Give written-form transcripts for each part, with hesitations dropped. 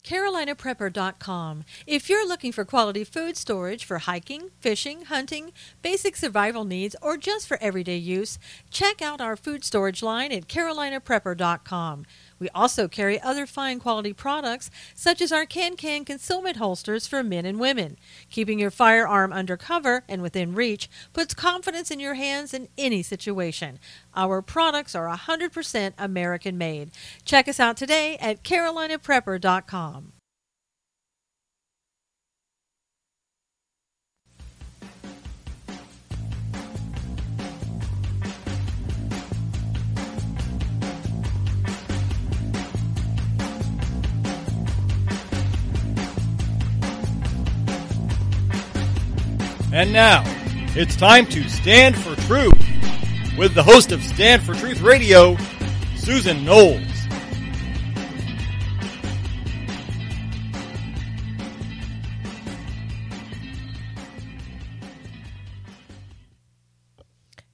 CarolinaPrepper.com. If you're looking for quality food storage for hiking, fishing, hunting, basic survival needs, or just for everyday use, check out our food storage line at CarolinaPrepper.com. We also carry other fine quality products such as our can concealment holsters for men and women. Keeping your firearm under cover and within reach puts confidence in your hands in any situation. Our products are 100% American made. Check us out today at CarolinaPrepper.com. And now, it's time to Stand for Truth with the host of Stand for Truth Radio, Susan Knowles.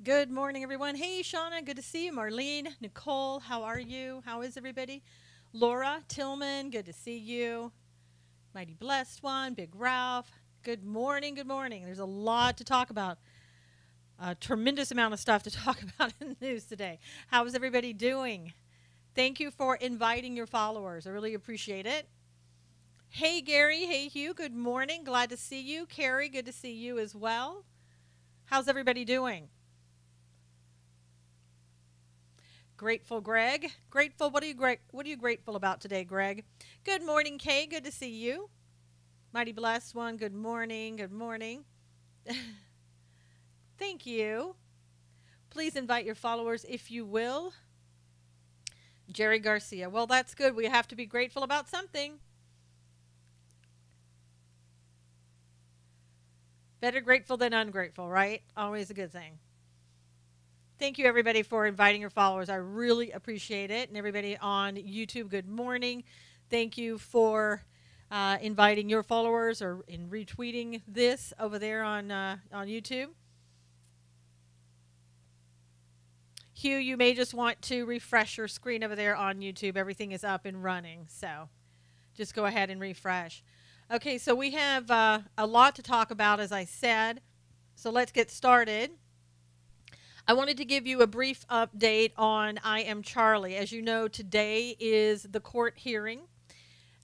Good morning, everyone. Hey, Shauna, good to see you. Marlene, Nicole, how are you? How is everybody? Laura, Tillman, good to see you. Mighty Blessed One, Big Ralph. Good morning, good morning. There's a lot to talk about. A tremendous amount of stuff to talk about in the news today. How is everybody doing? Thank you for inviting your followers. I really appreciate it. Hey, Gary. Hey, Hugh. Good morning. Glad to see you. Carrie, good to see you as well. How's everybody doing? Grateful, Greg. Grateful. What are you grateful about today, Greg? Good morning, Kay. Good to see you. Mighty Blessed One, good morning, good morning. Thank you. Please invite your followers if you will. Jerry Garcia, well, that's good. We have to be grateful about something. Better grateful than ungrateful, right? Always a good thing. Thank you, everybody, for inviting your followers. I really appreciate it. And everybody on YouTube, good morning. Thank you for inviting your followers or in retweeting this over there on YouTube. Hugh, you may just want to refresh your screen over there on YouTube. Everything is up and running, so just go ahead and refresh. Okay, so we have a lot to talk about, as I said, so let's get started. I wanted to give you a brief update on I Am Charlie. As you know, today is the court hearing.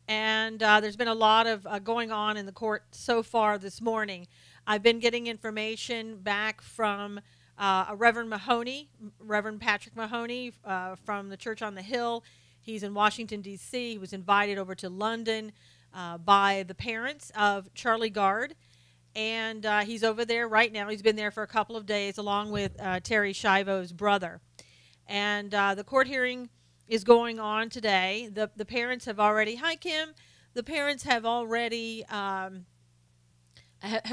And there's been a lot of going on in the court so far this morning. I've been getting information back from Reverend Patrick Mahoney from the Church on the Hill. He's in Washington, D.C. He was invited over to London by the parents of Charlie Gard. And he's over there right now. He's been there for a couple of days along with Terry Schiavo's brother. And the court hearing is going on today. The parents have already, hi Kim, the parents have already have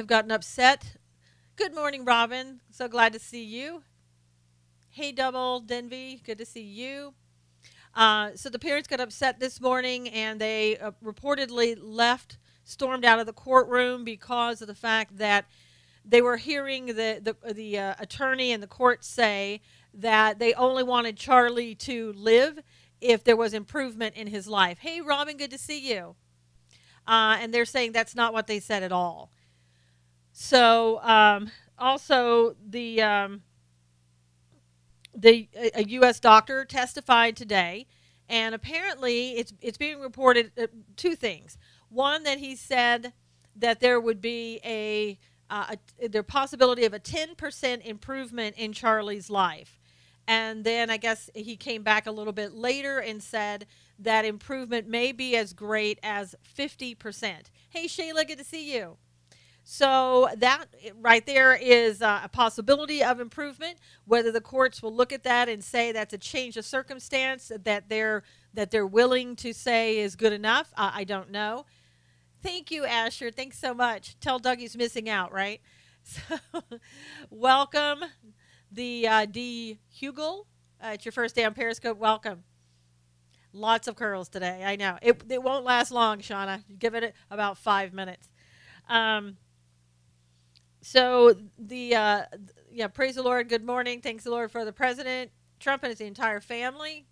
gotten upset. Good morning, Robin. So glad to see you. Hey, Double Denby, good to see you. So the parents got upset this morning and they reportedly stormed out of the courtroom because of the fact that they were hearing the attorney and the court say that they only wanted Charlie to live if there was improvement in his life. Hey, Robin, good to see you. And they're saying that's not what they said at all. So also a U.S. doctor testified today, and apparently it's being reported two things. One, that he said that there would be the possibility of a 10% improvement in Charlie's life. And then I guess he came back a little bit later and said that improvement may be as great as 50%. Hey, Shayla, good to see you. So that right there is a possibility of improvement. Whether the courts will look at that and say that's a change of circumstance that they're willing to say is good enough, I don't know. Thank you, Asher. Thanks so much. Tell Doug he's missing out, right? So, welcome, the D. Hugel. It's your first day on Periscope. Welcome. Lots of curls today. I know. It won't last long, Shauna. Give it about 5 minutes. So praise the Lord. Good morning. Thanks the Lord for the president, Trump and his entire family.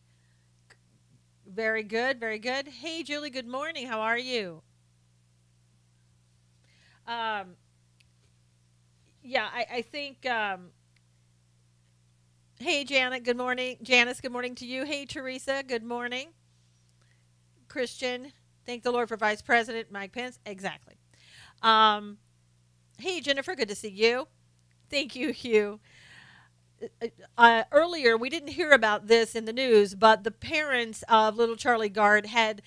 Very good, very good. Hey, Julie, good morning. How are you? Um, yeah, I think. Hey, Janet, good morning. Janice, good morning to you. Hey, Teresa, good morning. Christian, thank the Lord for Vice President Mike Pence. Exactly. Um, hey, Jennifer, good to see you. Thank you, Hugh. Earlier, we didn't hear about this in the news, but the parents of little Charlie Gard had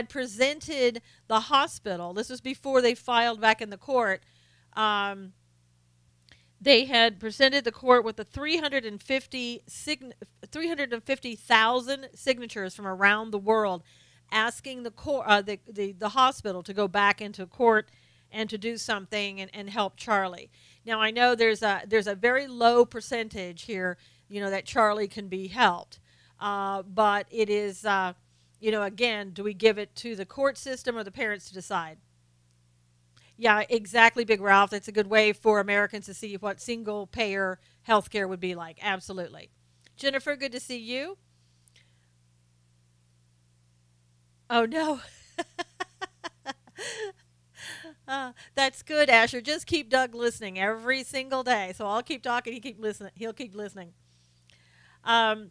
presented the hospital. This was before they filed back in the court. Um, they had presented the court with the 350,000 signatures from around the world, asking the hospital to go back into court and to do something and help Charlie. Now I know there's a very low percentage here, that Charlie can be helped, but it is, again, do we give it to the court system or the parents to decide? Yeah, exactly, Big Ralph. That's a good way for Americans to see what single payer healthcare would be like. Absolutely. Jennifer, good to see you. Oh, no. That's good, Asher. Just keep Doug listening every single day. So I'll keep talking. He'll keep listening. Um,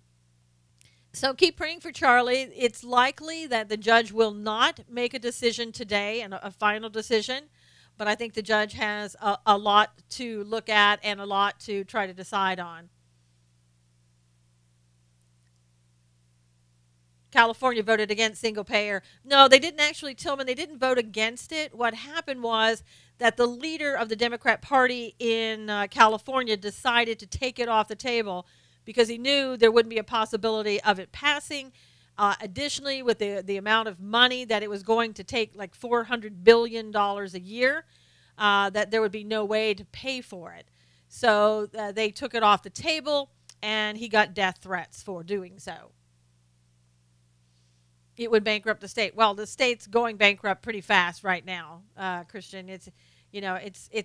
so keep praying for Charlie. It's likely that the judge will not make a decision today, and a final decision. But I think the judge has a lot to look at and a lot to try to decide on. California voted against single payer. No, they didn't actually, Tillman, they didn't vote against it. What happened was that the leader of the Democrat Party in California decided to take it off the table because he knew there wouldn't be a possibility of it passing. Additionally, with the amount of money that it was going to take, like $400 billion a year, that there would be no way to pay for it. So they took it off the table, and he got death threats for doing so. It would bankrupt the state. Well, the state's going bankrupt pretty fast right now, Christian. It's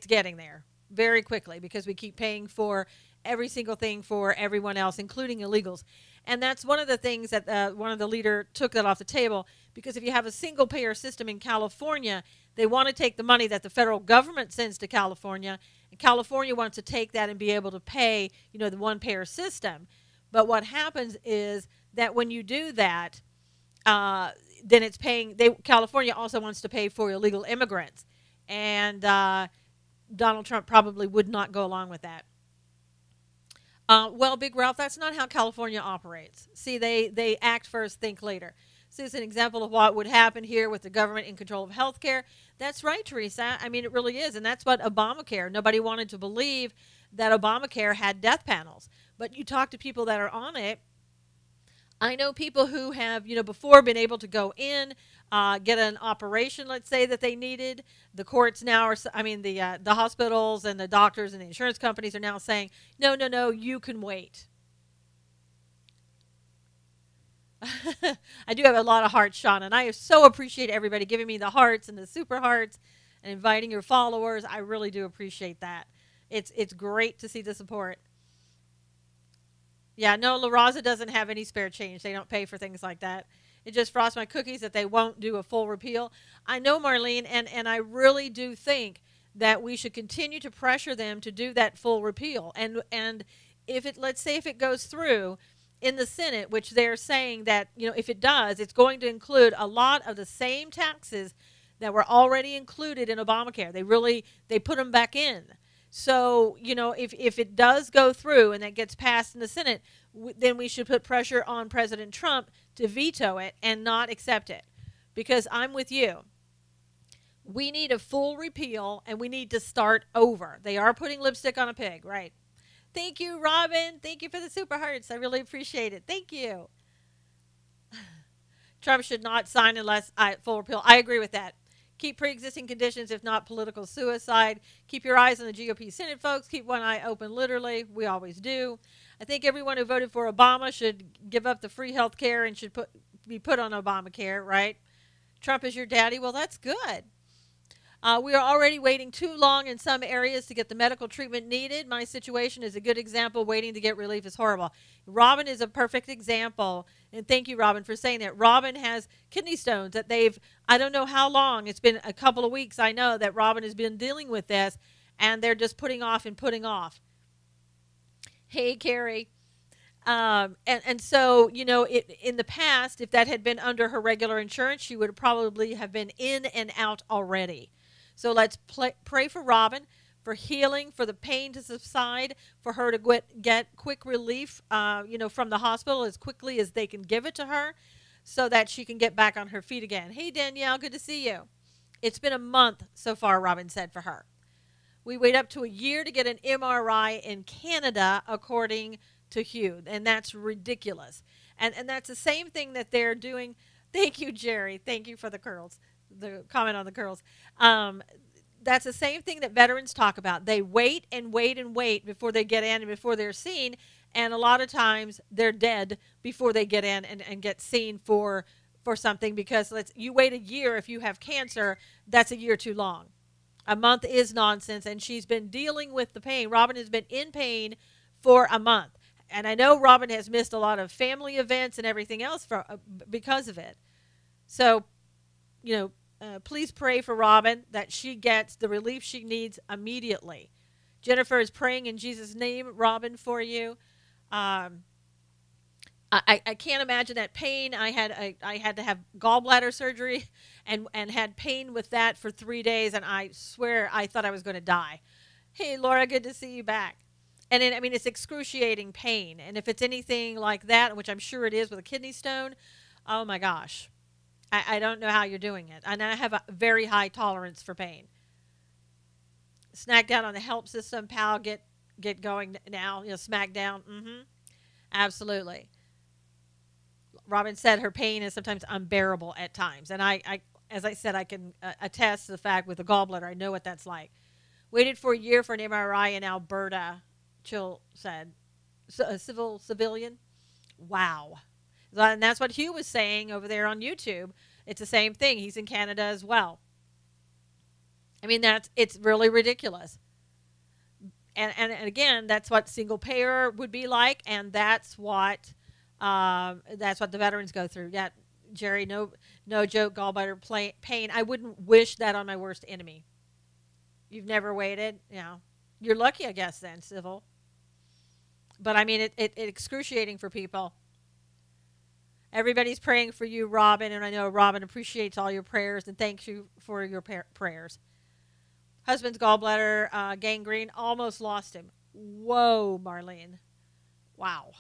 getting there very quickly because we keep paying for every single thing for everyone else, including illegals. And that's one of the things that one of the leader took that off the table, because if you have a single payer system in California, they want to take the money that the federal government sends to California, and California wants to take that and be able to pay, the one payer system. But what happens is that when you do that, then it's paying. California also wants to pay for illegal immigrants, and Donald Trump probably would not go along with that. Well, Big Ralph, that's not how California operates. See, they act first, think later. So it's an example of what would happen here with the government in control of health care. That's right, Teresa. I mean, it really is. And that's what Obamacare, nobody wanted to believe that Obamacare had death panels. But you talk to people that are on it. I know people who have, before been able to go in, get an operation, let's say, that they needed. The courts now are, the hospitals and the doctors and the insurance companies are now saying, no, you can wait. I do have a lot of hearts, Sean, and I so appreciate everybody giving me the hearts and the super hearts and inviting your followers. I really do appreciate that. It's great to see the support. Yeah, no, La Raza doesn't have any spare change. They don't pay for things like that. It just frosts my cookies that they won't do a full repeal. I know, Marlene, and I really do think that we should continue to pressure them to do that full repeal. And let's say if it goes through in the Senate, which they're saying that, if it does, it's going to include a lot of the same taxes that were already included in Obamacare. They put them back in. So, if it does go through and that gets passed in the Senate, then we should put pressure on President Trump to veto it and not accept it. Because I'm with you. We need a full repeal, and we need to start over. They are putting lipstick on a pig, right? Thank you, Robin. Thank you for the super hearts. I really appreciate it. Thank you. Trump should not sign unless full repeal. I agree with that. Keep pre-existing conditions, if not political suicide. Keep your eyes on the GOP Senate, folks. Keep one eye open, literally. We always do. I think everyone who voted for Obama should give up the free health care and should be put on Obamacare, right? Trump is your daddy. Well, that's good. We are already waiting too long in some areas to get the medical treatment needed. My situation is a good example. Waiting to get relief is horrible. Robin is a perfect example. And thank you, Robin, for saying that. Robin has kidney stones that I don't know how long. It's been a couple of weeks, I know, that Robin has been dealing with this, and they're just putting off and putting off. Hey, Carrie. And so, in the past, if that had been under her regular insurance, she would probably have been in and out already. So let's pray for Robin, for healing, for the pain to subside, for her to get quick relief, from the hospital as quickly as they can give it to her so that she can get back on her feet again. Hey, Danielle, good to see you. It's been a month so far, Robin said, for her. We wait up to a year to get an MRI in Canada, according to Hugh, and that's ridiculous. And that's the same thing that they're doing. Thank you, Jerry. Thank you for the curls, the comment on the curls. That's the same thing that veterans talk about. They wait and wait and wait before they get in and before they're seen, and a lot of times they're dead before they get in and get seen for something, because you wait a year if you have cancer, that's a year too long. A month is nonsense, and she's been dealing with the pain. Robin has been in pain for a month. And I know Robin has missed a lot of family events and everything else because of it. So, please pray for Robin that she gets the relief she needs immediately. Jennifer is praying in Jesus' name, Robin, for you. I can't imagine that pain. I had to have gallbladder surgery and had pain with that for 3 days, and I swear I thought I was going to die. Hey, Laura, good to see you back. And it's excruciating pain. And if it's anything like that, which I'm sure it is with a kidney stone, oh my gosh. I don't know how you're doing it. And I have a very high tolerance for pain. Snack down on the help system, pal. Get going now. Smack down. Absolutely. Robin said her pain is sometimes unbearable at times. And I as I said, I can attest to the fact with the gallbladder, I know what that's like. Waited for a year for an MRI in Alberta, Chill said. Civilian? Wow. And that's what Hugh was saying over there on YouTube. It's the same thing. He's in Canada as well. It's really ridiculous. And again, that's what single payer would be like, and that's what the veterans go through. Yeah, Jerry, no joke, gallbladder pain. I wouldn't wish that on my worst enemy. You've never waited? Yeah. You're lucky, I guess, then, Civil. But it's excruciating for people. Everybody's praying for you, Robin, and I know Robin appreciates all your prayers and thanks you for your prayers. Husband's gallbladder gangrene, almost lost him. Whoa, Marlene. Wow.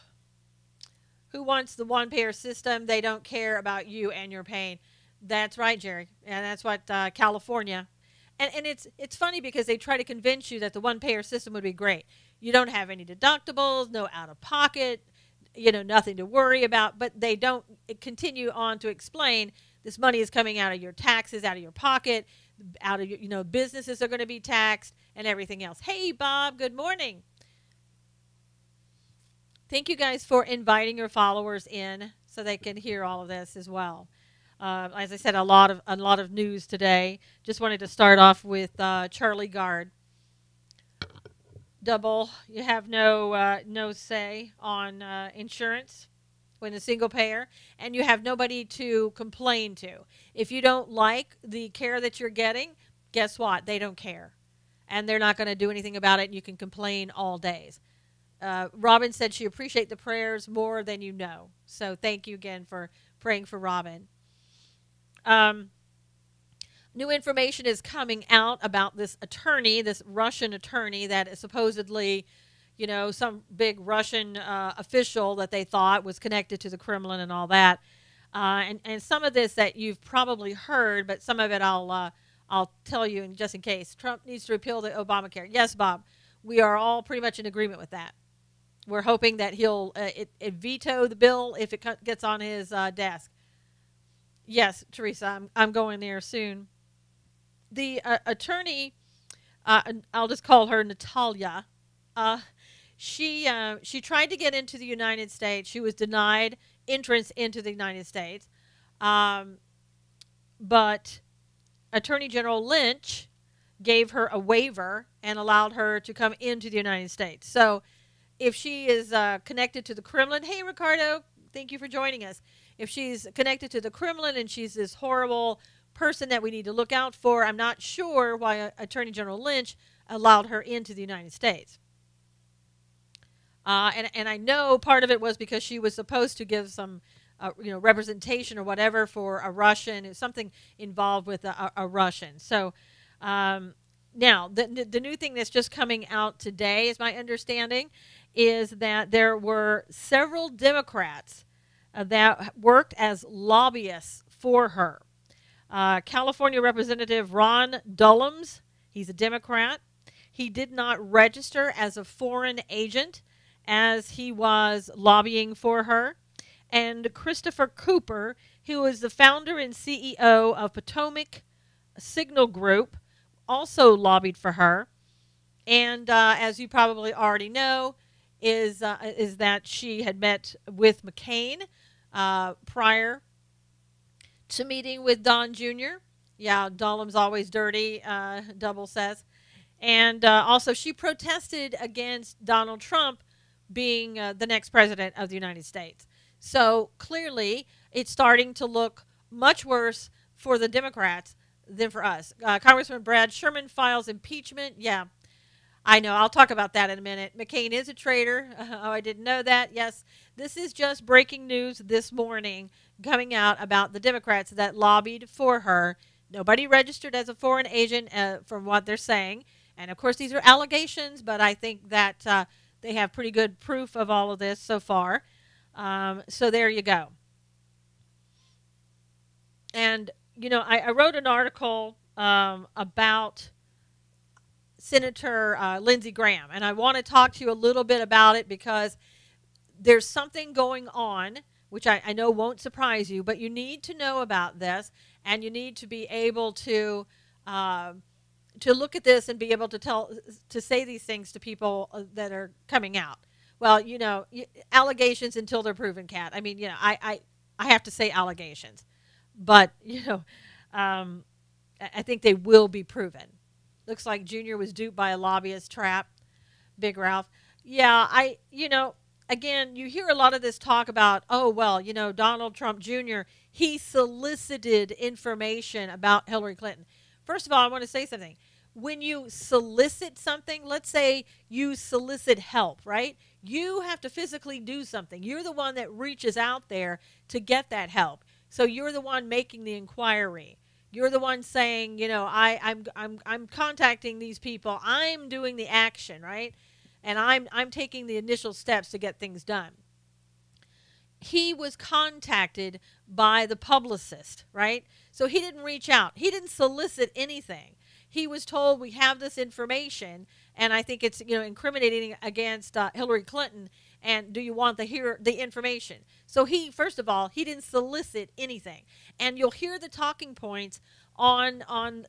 Who wants the one-payer system? They don't care about you and your pain. That's right, Jerry. And that's what California. And it's funny because they try to convince you that the one-payer system would be great. You don't have any deductibles, no out-of-pocket, nothing to worry about. But they don't continue on to explain this money is coming out of your taxes, out of your pocket, out of your, businesses are going to be taxed and everything else. Hey, Bob, good morning. Thank you guys for inviting your followers in so they can hear all of this as well. As I said, a lot of news today. Just wanted to start off with Charlie Gard. Double, you have no say on insurance when a single payer, and you have nobody to complain to. If you don't like the care that you're getting, guess what? They don't care, and they're not going to do anything about it. And you can complain all days. Robin said she appreciates the prayers more than you know. So thank you again for praying for Robin. New information is coming out about this attorney, this Russian attorney that is supposedly, some big Russian official that they thought was connected to the Kremlin and all that. And some of this that you've probably heard, but some of it I'll tell you just in case. Trump needs to repeal the Obamacare. Yes, Bob, we are all pretty much in agreement with that. We're hoping that he'll veto the bill if it gets on his desk. Yes, Teresa, I'm going there soon. The attorney, I'll just call her Natalia. She tried to get into the United States. She was denied entrance into the United States, but Attorney General Lynch gave her a waiver and allowed her to come into the United States. So if she is connected to the Kremlin, hey, Ricardo, thank you for joining us. If she's connected to the Kremlin and she's this horrible person that we need to look out for, I'm not sure why Attorney General Lynch allowed her into the United States. And I know part of it was because she was supposed to give some representation or whatever for a Russian, something involved with a Russian. So now, the new thing that's just coming out today, is my understanding, is that there were several Democrats that worked as lobbyists for her. California Representative Ron Dullums, he's a Democrat. He did not register as a foreign agent as he was lobbying for her. And Christopher Cooper, who is the founder and CEO of Potomac Signal Group, also lobbied for her. And as you probably already know, is that she had met with McCain prior to meeting with Don Jr. Yeah, Dullum's always dirty, Double says. And also she protested against Donald Trump being the next president of the United States. So clearly it's starting to look much worse for the Democrats than for us. Congressman Brad Sherman files impeachment. Yeah, I know. I'll talk about that in a minute. McCain is a traitor. Oh, I didn't know that. Yes, this is just breaking news this morning coming out about the Democrats that lobbied for her. Nobody registered as a foreign agent from what they're saying. And, of course, these are allegations, but I think that they have pretty good proof of all of this so far. So there you go. And, I wrote an article about Senator Lindsey Graham, and I want to talk to you a little bit about it because there's something going on, which I know won't surprise you, but you need to know about this, and you need to be able to look at this and be able to say these things to people that are coming out. Well, allegations until they're proven, Kat. I mean, I have to say allegations, but I think they will be proven. Looks like Junior was duped by a lobbyist trap. Big Ralph. Yeah, again, you hear a lot of this talk about, oh, well, Donald Trump Jr., he solicited information about Hillary Clinton. First of all, I want to say something. When you solicit something, let's say you solicit help, right? You have to physically do something. You're the one that reaches out there to get that help. So you're the one making the inquiry. You're the one saying, I'm contacting these people. I'm doing the action, right? And I'm taking the initial steps to get things done. He was contacted by the publicist, right? So he didn't reach out. He didn't solicit anything. He was told, we have this information, and I think it's incriminating against Hillary Clinton, and do you want to hear the information? So first of all, he didn't solicit anything. And you'll hear the talking points on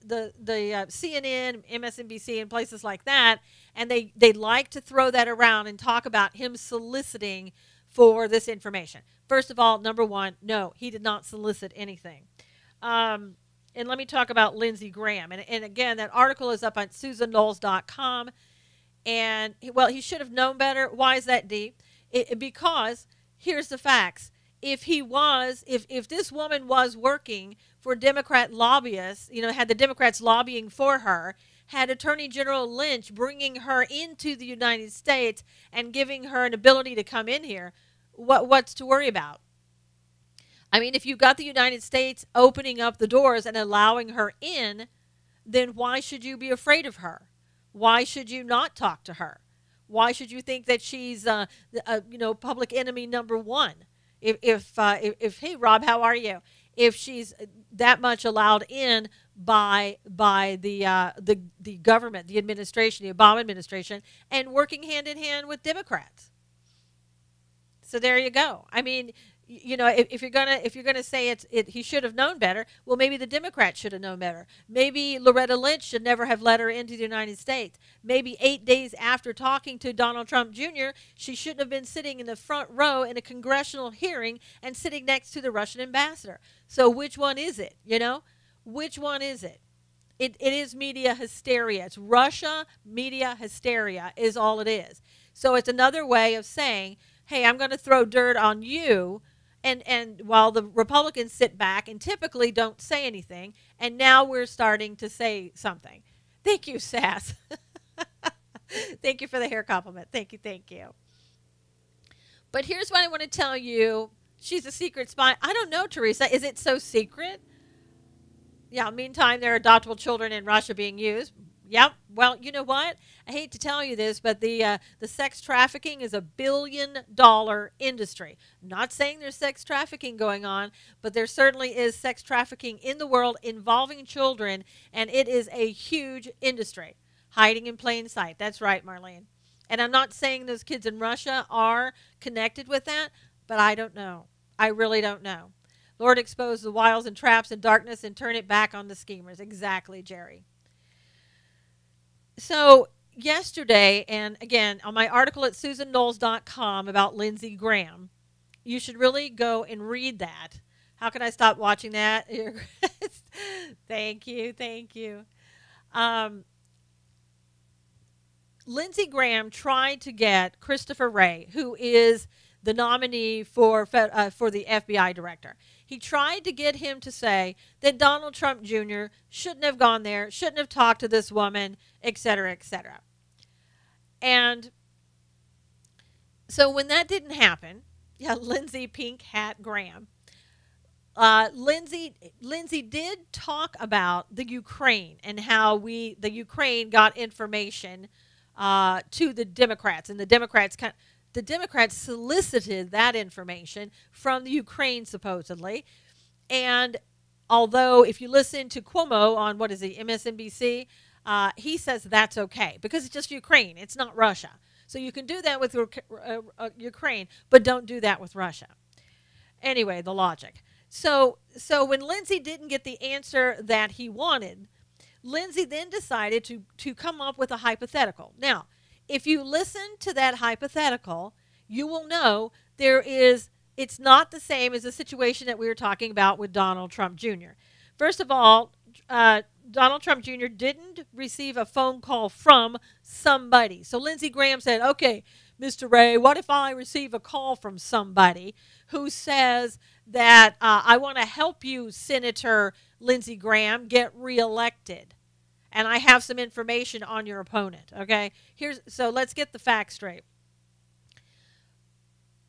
the CNN, MSNBC, and places like that, and they like to throw that around and talk about him soliciting for this information. First of all, number one, no, he did not solicit anything. And let me talk about Lindsey Graham. And again, that article is up on SusanKnowles.com. And, well, he should have known better. Why is that, Dee? Because here's the facts. If this woman was working for Democrat lobbyists, had the Democrats lobbying for her, had Attorney General Lynch bringing her into the United States and giving her an ability to come in here, what's to worry about? I mean, if you got the United States opening up the doors and allowing her in, then why should you be afraid of her? Why should you not talk to her? Why should you think that she's, public enemy number one? If hey, Rob, how are you? If she's that much allowed in by the government, the administration, the Obama administration, and working hand in hand with Democrats. So there you go. I mean, if you're gonna say he should have known better, well, maybe the Democrats should have known better. Maybe Loretta Lynch should never have let her into the United States. Maybe 8 days after talking to Donald Trump Jr., she shouldn't have been sitting in the front row in a congressional hearing and sitting next to the Russian ambassador. So which one is it? Which one is it? It is media hysteria. It's Russia media hysteria is all it is. So it's another way of saying, hey, I'm going to throw dirt on you. And while the Republicans sit back and typically don't say anything, and now we're starting to say something. Thank you, Sass. Thank you for the hair compliment. Thank you, thank you. But here's what I want to tell you. She's a secret spy. I don't know, Teresa. Is it so secret? Yeah, meantime, there are adoptable children in Russia being used. Yep. Well, you know what? I hate to tell you this, but the sex trafficking is $1 billion industry. I'm not saying there's sex trafficking going on, but there certainly is sex trafficking in the world involving children, and it is a huge industry, hiding in plain sight. That's right, Marlene. And I'm not saying those kids in Russia are connected with that, but I don't know. I really don't know. Lord, expose the wiles and traps and darkness and turn it back on the schemers. Exactly, Jerry. So yesterday, and again, on my article at SusanKnowles.com about Lindsey Graham, you should really go and read that. How can I stop watching that? Thank you, thank you. Lindsey Graham tried to get Christopher Wray, who is the nominee for the FBI director. He tried to get him to say that Donald Trump Jr. shouldn't have gone there, shouldn't have talked to this woman, et cetera, et cetera. And so when that didn't happen, yeah, Lindsey Pink Hat Graham, Lindsey did talk about the Ukraine and how the Ukraine got information to the Democrats, and the Democrats solicited that information from the Ukraine, supposedly. And although if you listen to Cuomo on, what is he, MSNBC, he says that's okay because it's just Ukraine. It's not Russia. So you can do that with Ukraine, but don't do that with Russia. Anyway, the logic. So when Lindsey didn't get the answer that he wanted, Lindsey then decided to come up with a hypothetical. Now, if you listen to that hypothetical, you will know it's not the same as the situation that we were talking about with Donald Trump Jr. First of all, Donald Trump Jr. didn't receive a phone call from somebody. So Lindsey Graham said, okay, Mr. Ray, what if I receive a call from somebody who says that I want to help you, Senator Lindsey Graham, get reelected? And I have some information on your opponent, okay? So let's get the facts straight.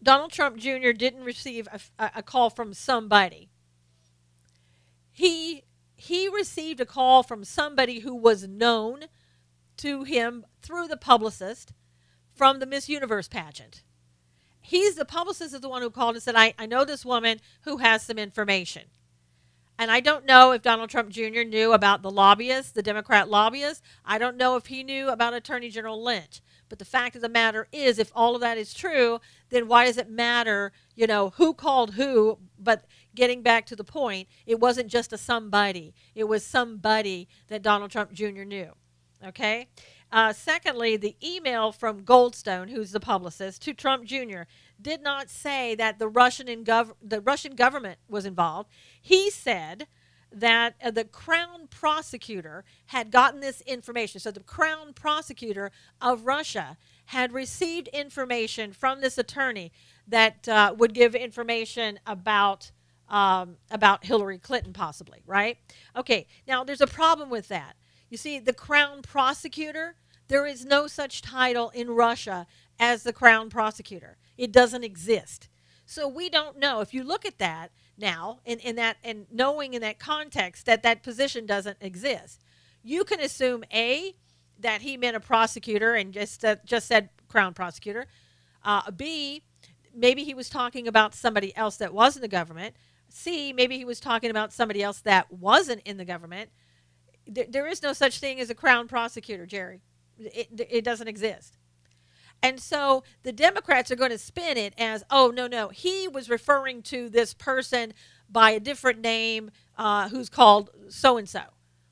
Donald Trump Jr. didn't receive a call from somebody. He received a call from somebody who was known to him through the publicist from the Miss Universe pageant. The publicist is the one who called and said, I know this woman who has some information. And I don't know if Donald Trump Jr. knew about the lobbyists, the Democrat lobbyists. I don't know if he knew about Attorney General Lynch. But the fact of the matter is, if all of that is true, then why does it matter, who called who? But getting back to the point, it wasn't just a somebody. It was somebody that Donald Trump Jr. knew. Okay? Secondly, the email from Goldstone, who's the publicist, to Trump Jr. did not say that the Russian government was involved. He said that the Crown prosecutor had gotten this information. So the Crown prosecutor of Russia had received information from this attorney that would give information about Hillary Clinton, possibly, right? Okay, now there's a problem with that. You see, the Crown prosecutor, there is no such title in Russia as the Crown prosecutor. It doesn't exist. So we don't know. If you look at that now, and knowing in that context that position doesn't exist, you can assume A, that he meant a prosecutor and just said Crown prosecutor. B, maybe he was talking about somebody else that was in the government. C, maybe he was talking about somebody else that wasn't in the government. There is no such thing as a Crown prosecutor, Jerry. It doesn't exist. And so the Democrats are going to spin it as, oh, no, he was referring to this person by a different name who's called so-and-so.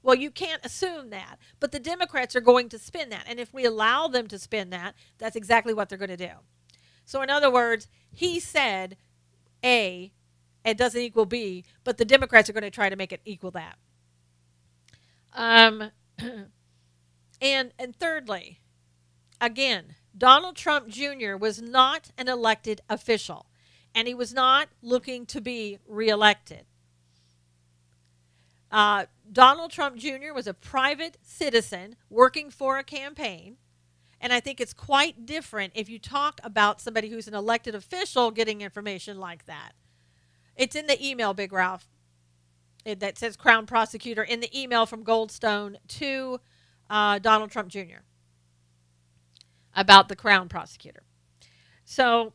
Well, you can't assume that. But the Democrats are going to spin that. And if we allow them to spin that, that's exactly what they're going to do. So in other words, he said A, it doesn't equal B, but the Democrats are going to try to make it equal that. Um, and thirdly, again, Donald Trump Jr. was not an elected official, and he was not looking to be reelected. Donald Trump Jr. was a private citizen working for a campaign, and I think it's quite different if you talk about somebody who's an elected official getting information like that. It's in the email, Big Ralph, that says Crown Prosecutor in the email from Goldstone to Donald Trump Jr. about the Crown Prosecutor. So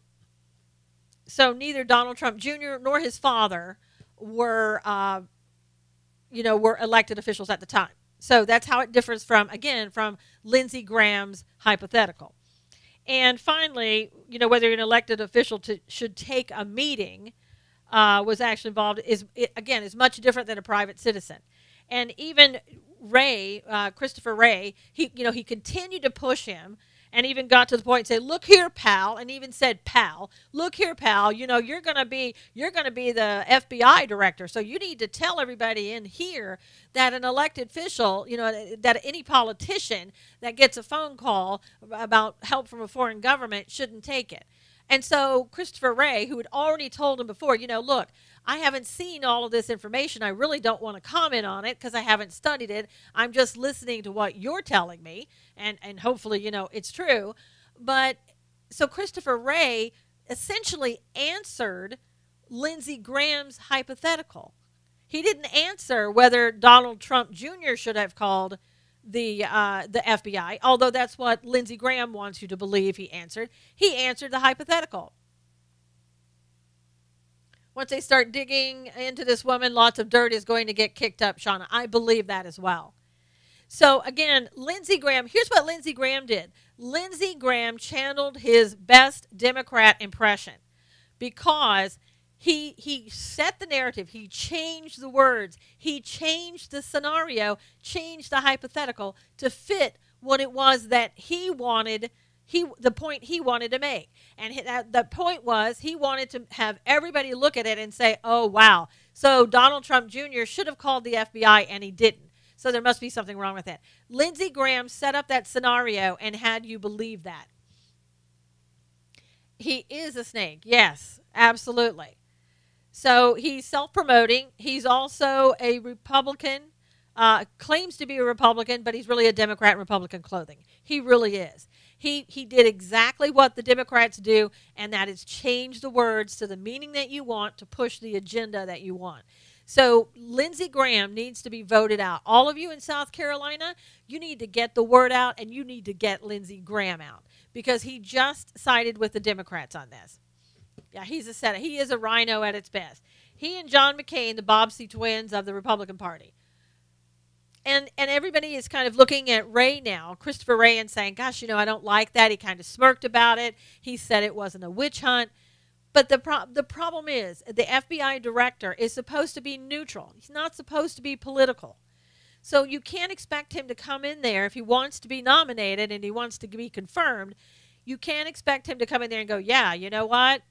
neither Donald Trump Jr. nor his father were elected officials at the time. So that's how it differs from Lindsey Graham's hypothetical. And finally, whether an elected official should take a meeting was actually involved is much different than a private citizen. And even Christopher Wray, he continued to push him, and even got to the point and say, "Look here, pal," and even said, "Pal, look here, pal. You're gonna be the FBI director, so you need to tell everybody in here that an elected official, that any politician that gets a phone call about help from a foreign government shouldn't take it." And so Christopher Wray, who had already told him before, look, I haven't seen all of this information. I really don't want to comment on it because I haven't studied it. I'm just listening to what you're telling me, and hopefully, it's true. But so Christopher Wray essentially answered Lindsey Graham's hypothetical. He didn't answer whether Donald Trump Jr. should have called the FBI, although that's what Lindsey Graham wants you to believe he answered. He answered the hypothetical. Once they start digging into this woman, lots of dirt is going to get kicked up, Shauna. I believe that as well. So again, Lindsey Graham, here's what Lindsey Graham did. Lindsey Graham channeled his best Democrat impression because he set the narrative. He changed the words. He changed the scenario, changed the hypothetical to fit what it was that he wanted, the point he wanted to make. And the point was he wanted to have everybody look at it and say, oh, wow. So Donald Trump Jr. should have called the FBI, and he didn't. So there must be something wrong with it. Lindsey Graham set up that scenario and had you believe that. He is a snake. Yes, absolutely. So he's self-promoting. He's also a Republican, claims to be a Republican, but he's really a Democrat in Republican clothing. He really is. He did exactly what the Democrats do, and that is change the words to the meaning that you want to push the agenda that you want. So Lindsey Graham needs to be voted out. All of you in South Carolina, you need to get the word out, and you need to get Lindsey Graham out because he just sided with the Democrats on this. Yeah, he is a rhino at its best. He and John McCain, the Bobbsey twins of the Republican Party. And everybody is kind of looking at Wray now, Christopher Wray, and saying, gosh, I don't like that. He kind of smirked about it. He said it wasn't a witch hunt. But the problem is the FBI director is supposed to be neutral. He's not supposed to be political. So you can't expect him to come in there if he wants to be nominated and he wants to be confirmed. You can't expect him to come in there and go, yeah, you know what?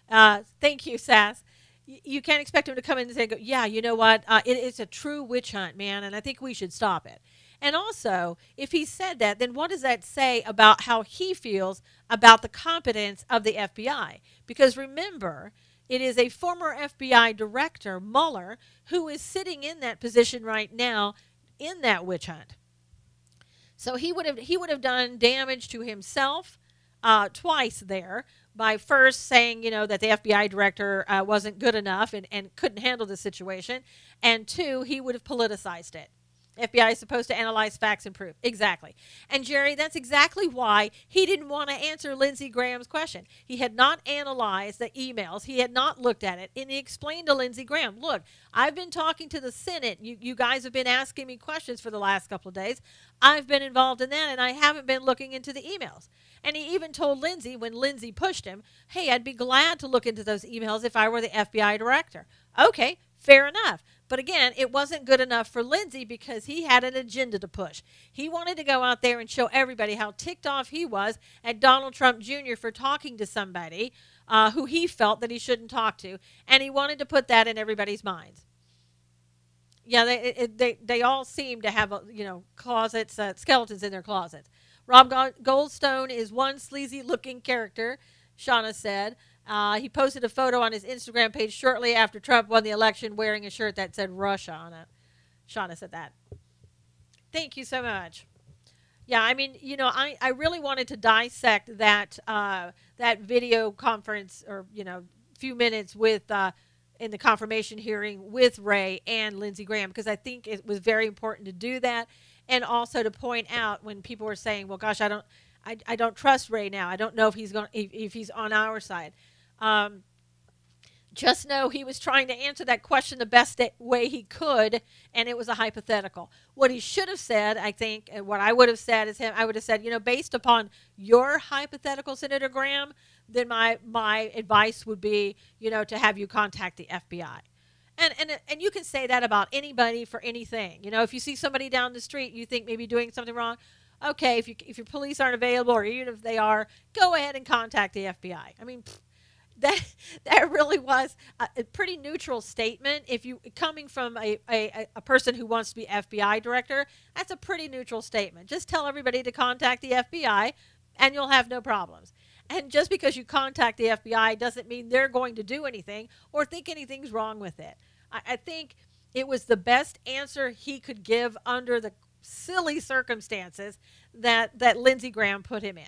Thank you, Sass. You can't expect him to come in and say, yeah, you know what? It's a true witch hunt, man, and I think we should stop it. And also, if he said that, then what does that say about how he feels about the competence of the FBI? Because remember, it is a former FBI director, Mueller, who is sitting in that position right now in that witch hunt. So he would have done damage to himself twice there by first saying, that the FBI director wasn't good enough and couldn't handle the situation. And two, he would have politicized it. FBI is supposed to analyze facts and proof. Exactly. And Jerry, that's exactly why he didn't want to answer Lindsey Graham's question. He had not analyzed the emails. He had not looked at it. And he explained to Lindsey Graham, look, I've been talking to the Senate. You guys have been asking me questions for the last couple of days. I've been involved in that, and I haven't been looking into the emails. And he even told Lindsey, when Lindsey pushed him, hey, I'd be glad to look into those emails if I were the FBI director. Okay, fair enough. But again, it wasn't good enough for Lindsey because he had an agenda to push. He wanted to go out there and show everybody how ticked off he was at Donald Trump Jr. for talking to somebody who he felt that he shouldn't talk to. And he wanted to put that in everybody's minds. Yeah, they all seem to have closets, skeletons in their closets. Rob Goldstone is one sleazy looking character, Shauna said. He posted a photo on his Instagram page shortly after Trump won the election wearing a shirt that said Russia on it. Shauna said that. Thank you so much. Yeah, I mean, I really wanted to dissect that video conference, or few minutes with in the confirmation hearing with Ray and Lindsey Graham, because I think it was very important to do that, and also to point out when people were saying, "Well, gosh, I don't trust Ray now. I don't know if if he's on our side." Just know he was trying to answer that question the best way he could, and it was a hypothetical. What he should have said, I think, and what I would have said is I would have said, based upon your hypothetical, Senator Graham, then my advice would be, to have you contact the FBI. And you can say that about anybody for anything. If you see somebody down the street, you think maybe doing something wrong, okay, if your police aren't available, or even if they are, go ahead and contact the FBI. I mean, that really was a pretty neutral statement. If you coming from a person who wants to be FBI director, that's a pretty neutral statement. Just tell everybody to contact the FBI, and you'll have no problems. And just because you contact the FBI doesn't mean they're going to do anything or think anything's wrong with it. I think it was the best answer he could give under the silly circumstances that Lindsey Graham put him in.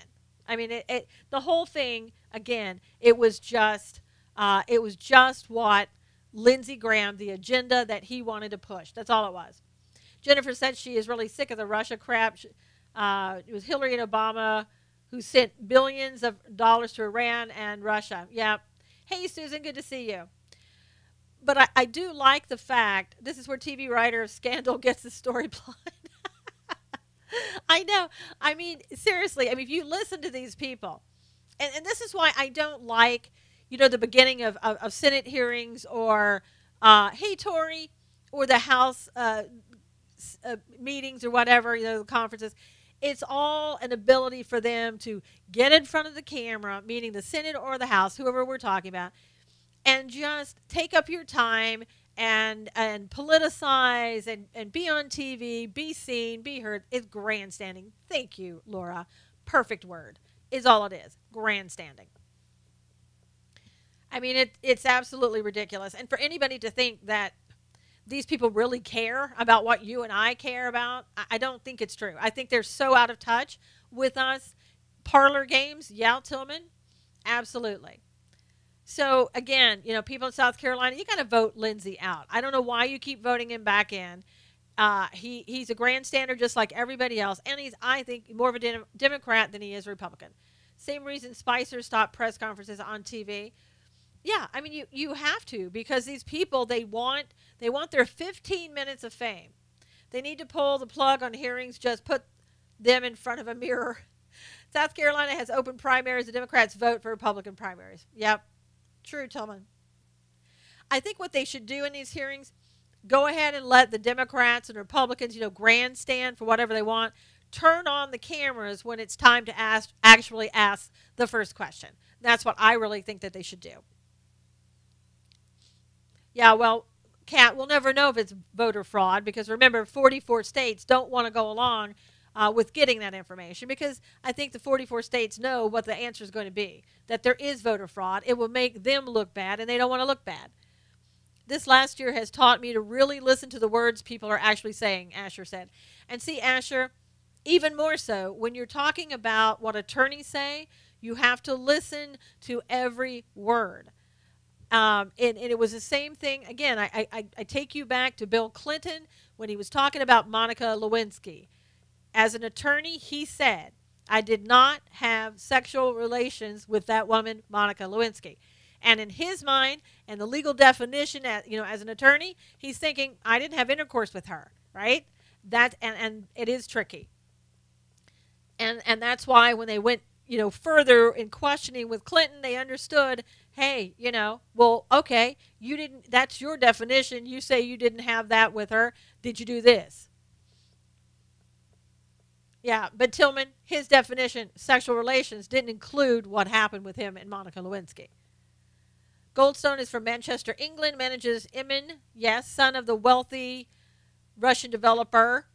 I mean, the whole thing, again, it was just what Lindsey Graham, the agenda that he wanted to push. That's all it was. Jennifer said she is really sick of the Russia crap. It was Hillary and Obama who sent billions of dollars to Iran and Russia. Yeah. Hey, Susan, good to see you. But I do like the fact, this is where TV writer of Scandal gets the story plot. I know. I mean, seriously, if you listen to these people, and this is why I don't like, the beginning of Senate hearings, or, hey, Tori, or the House meetings or whatever, the conferences. It's all an ability for them to get in front of the camera, meaning the Senate or the House, whoever we're talking about, and just take up your time and politicize and be on TV, be seen, be heard. It's grandstanding. Thank you, Laura. Perfect word is all it is. Grandstanding. I mean, it's absolutely ridiculous. And for anybody to think that these people really care about what you and I care about, I don't think it's true. I think they're so out of touch with us. Parlor games, yeah, Tillman, absolutely. So, again, people in South Carolina, you got to vote Lindsey out. I don't know why you keep voting him back in. He's a grandstander just like everybody else, and he's, I think, more of a Democrat than he is a Republican. Same reason Spicer stopped press conferences on TV. Yeah, I mean, you have to, because these people, they want their 15 minutes of fame. They need to pull the plug on hearings, just put them in front of a mirror. South Carolina has open primaries. The Democrats vote for Republican primaries. Yep. True, Tillman. I think what they should do in these hearings, go ahead and let the Democrats and Republicans, grandstand for whatever they want. Turn on the cameras when it's time to actually ask the first question. That's what I really think that they should do. Yeah, well, Kat, we'll never know if it's voter fraud, because remember, 44 states don't want to go along with getting that information, because I think the 44 states know what the answer is going to be, that there is voter fraud. It will make them look bad, and they don't want to look bad. This last year has taught me to really listen to the words people are actually saying, Asher said. And see, Asher, even more so, when you're talking about what attorneys say, you have to listen to every word. And it was the same thing. Again, I take you back to Bill Clinton when he was talking about Monica Lewinsky. As an attorney, he said, I did not have sexual relations with that woman, Monica Lewinsky. And in his mind, and the legal definition, as an attorney, he's thinking, I didn't have intercourse with her, right? And it is tricky. And that's why when they went, further in questioning with Clinton, they understood, hey, well, okay, you didn't, that's your definition. You say you didn't have that with her. Did you do this? Yeah, but Tillman, his definition, sexual relations, didn't include what happened with him and Monica Lewinsky. Goldstone is from Manchester, England, manages Emin, yes, son of the wealthy Russian developer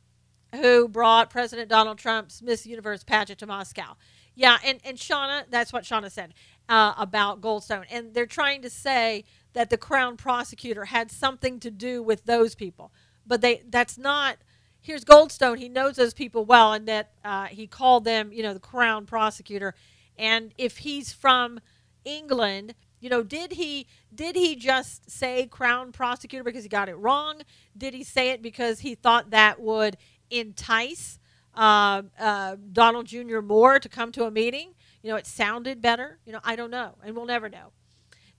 who brought President Donald Trump's Miss Universe pageant to Moscow. Yeah, and Shauna, that's what Shauna said about Goldstone. And they're trying to say that the Crown prosecutor had something to do with those people. But that's not, here's Goldstone. He knows those people well, and that he called them, the Crown prosecutor. And if he's from England, did he just say Crown prosecutor because he got it wrong? Did he say it because he thought that would entice Donald Jr. more to come to a meeting? It sounded better. I don't know, and we'll never know.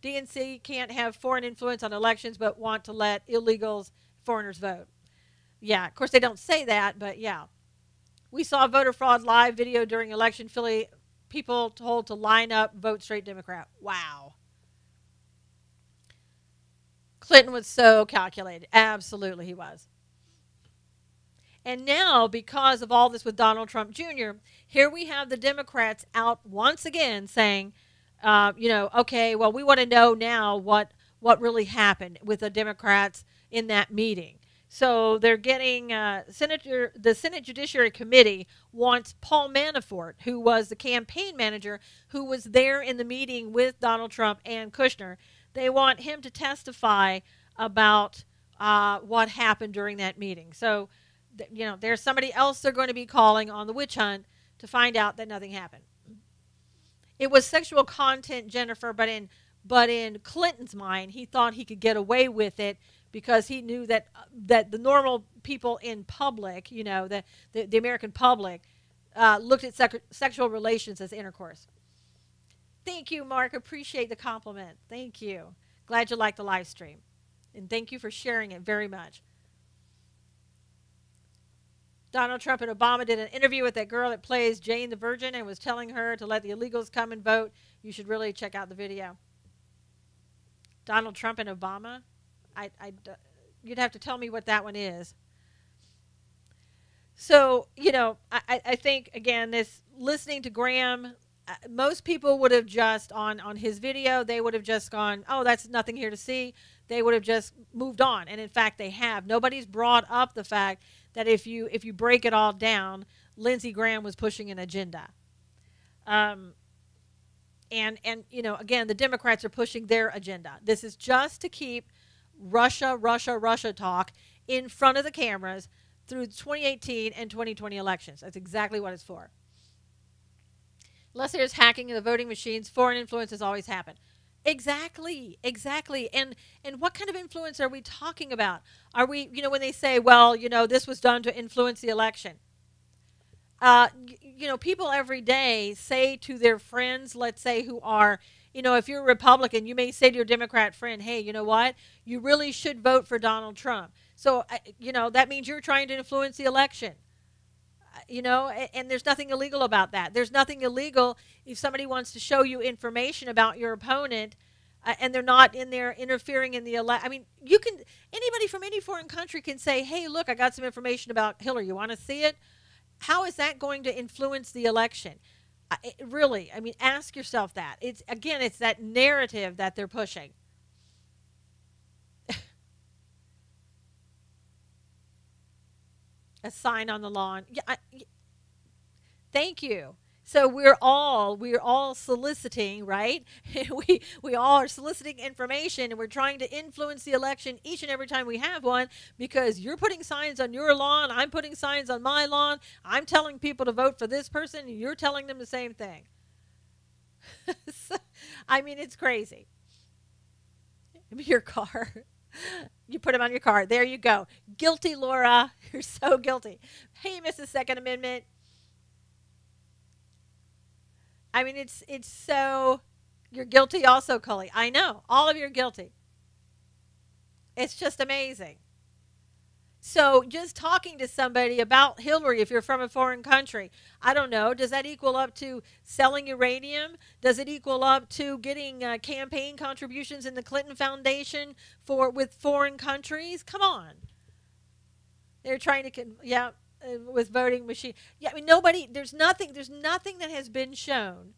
DNC can't have foreign influence on elections, but want to let illegals, foreigners vote. Yeah, of course they don't say that, but yeah. We saw voter fraud live video during election. Philly people told to line up, vote straight Democrat. Wow. Clinton was so calculated. Absolutely he was. And now, because of all this with Donald Trump Jr., here we have the Democrats out once again saying, okay, well, we want to know now what really happened with the Democrats in that meeting. So they're getting the Senate Judiciary Committee wants Paul Manafort, who was the campaign manager, who was there in the meeting with Donald Trump and Kushner. They want him to testify about what happened during that meeting. So, there's somebody else they're going to be calling on the witch hunt to find out that nothing happened. It was sexual content, Jennifer, but in Clinton's mind, he thought he could get away with it because he knew that the normal people in public, the American public, looked at sexual relations as intercourse. Thank you, Mark. Appreciate the compliment. Thank you. Glad you liked the live stream. And thank you for sharing it very much. Donald Trump and Obama did an interview with that girl that plays Jane the Virgin and was telling her to let the illegals come and vote. You should really check out the video. Donald Trump and Obama? You'd have to tell me what that one is. So, I think, again, this listening to Graham, most people would have just, on his video, they would have just gone, oh, that's nothing here to see. They would have just moved on. And, in fact, they have. Nobody's brought up the fact that if you break it all down, Lindsey Graham was pushing an agenda. And again, the Democrats are pushing their agenda. This is just to keep Russia talk in front of the cameras through the 2018 and 2020 elections. That's exactly what it's for. Unless there's hacking in the voting machines, foreign influence has always happened. Exactly. And what kind of influence are we talking about? Are we, when they say, well, this was done to influence the election. People every day say to their friends, let's say, who are, if you're a Republican, you may say to your Democrat friend, hey, you know what? You really should vote for Donald Trump. So, that means you're trying to influence the election. And there's nothing illegal about that. There's nothing illegal if somebody wants to show you information about your opponent and they're not in there interfering in the election. I mean, anybody from any foreign country can say, hey, look, I got some information about Hillary. You want to see it? How is that going to influence the election? Really, ask yourself that. It's that narrative that they're pushing. A sign on the lawn. Yeah, thank you. So we're all soliciting, right? we all are soliciting information, and we're trying to influence the election each and every time we have one, because you're putting signs on your lawn, I'm putting signs on my lawn, I'm telling people to vote for this person, and you're telling them the same thing. It's crazy. Your car. You put them on your car. There you go. Guilty, Laura. You're so guilty. Hey, Mrs. Second Amendment. It's so, you're guilty also, Cully. I know. All of you are guilty. It's just amazing. So just talking to somebody about Hillary, if you're from a foreign country, I don't know, does that equal up to selling uranium? Does it equal up to getting campaign contributions in the Clinton Foundation with foreign countries? Come on. They're trying to, with voting machine. Yeah, there's nothing that has been shown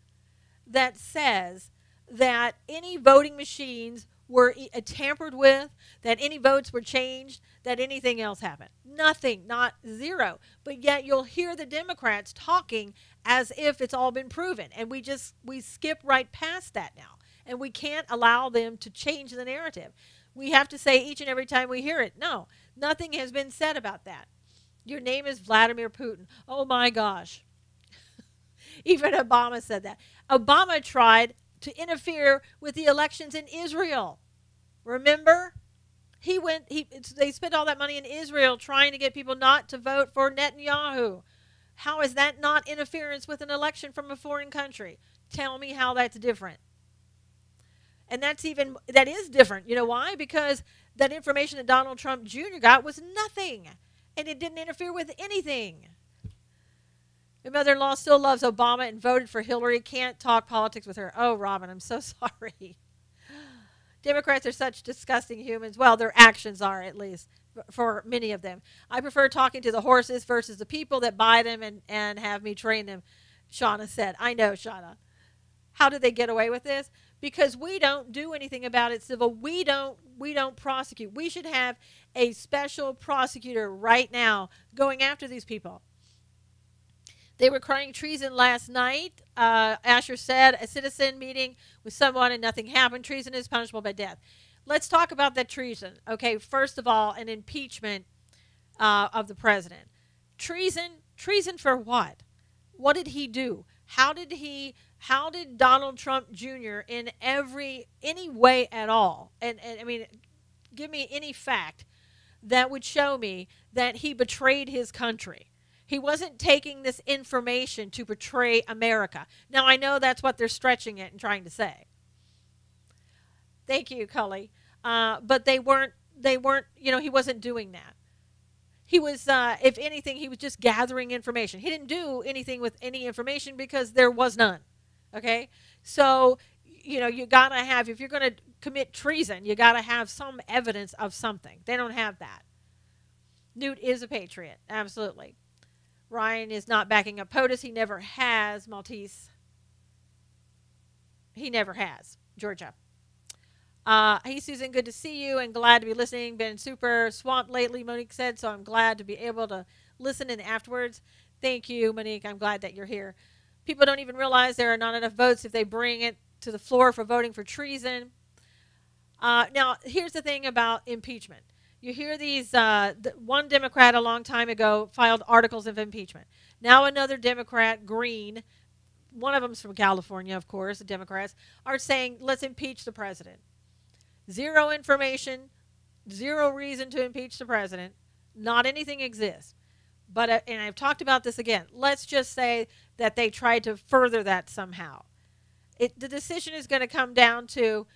that says that any voting machines were tampered with, that any votes were changed, that anything else happened. Nothing, not zero. But yet you'll hear the Democrats talking as if it's all been proven. And we skip right past that now. And we can't allow them to change the narrative. We have to say each and every time we hear it, no, nothing has been said about that. Your name is Vladimir Putin. Oh my gosh. Even Obama said that. Obama tried to interfere with the elections in Israel. Remember? They spent all that money in Israel trying to get people not to vote for Netanyahu. How is that not interference with an election from a foreign country? Tell me how that's different. And that is different. You know why? Because that information that Donald Trump Jr. got was nothing. And it didn't interfere with anything. My mother-in-law still loves Obama and voted for Hillary. Can't talk politics with her. Oh, Robin, I'm so sorry. Democrats are such disgusting humans. Well, their actions are, at least, for many of them. I prefer talking to the horses versus the people that buy them and have me train them, Shauna said. I know, Shauna. How did they get away with this? Because we don't do anything about it civil. We don't prosecute. We should have a special prosecutor right now going after these people. They were crying treason last night. Asher said a citizen meeting with someone and nothing happened. Treason is punishable by death. Let's talk about that treason. Okay, first of all, an impeachment of the president. Treason for what? What did he do? How did Donald Trump Jr. in any way at all, and I mean, give me any fact that would show me that he betrayed his country. He wasn't taking this information to betray America. Now, I know that's what they're stretching it and trying to say. Thank you, Cully. But they weren't, he wasn't doing that. He was, if anything, he was just gathering information. He didn't do anything with any information because there was none. Okay? So, you got to have, if you're going to commit treason, you got to have some evidence of something. They don't have that. Newt is a patriot. Absolutely. Ryan is not backing up POTUS. He never has. Maltese. He never has. Georgia. Hey, Susan, good to see you and glad to be listening. Been super swamped lately, Monique said, so I'm glad to be able to listen in afterwards. Thank you, Monique. I'm glad that you're here. People don't even realize there are not enough votes if they bring it to the floor for voting for treason. Now, here's the thing about impeachment. You hear these, one Democrat a long time ago filed articles of impeachment. Now another Democrat, Green, one of them's from California, of course, the Democrats, are saying, let's impeach the president. Zero information, zero reason to impeach the president. Not anything exists. But, and I've talked about this again, let's just say that they tried to further that somehow. The decision is going to come down to,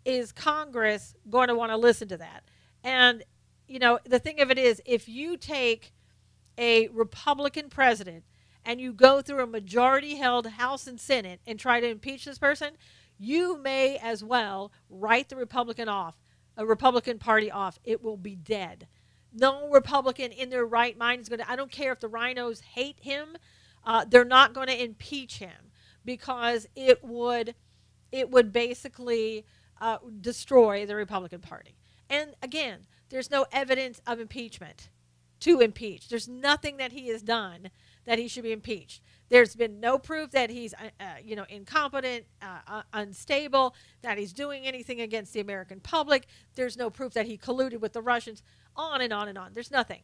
is Congress going to want to listen to that? And, the thing of it is, if you take a Republican president and you go through a majority-held House and Senate and try to impeach this person, you may as well write the Republican Party off. It will be dead. No Republican in their right mind is going to, I don't care if the rhinos hate him, they're not going to impeach him because it would basically destroy the Republican Party. And again, there's no evidence of impeachment to impeach. There's nothing that he has done that he should be impeached. There's been no proof that he's, incompetent, unstable, that he's doing anything against the American public. There's no proof that he colluded with the Russians, on and on and on. There's nothing.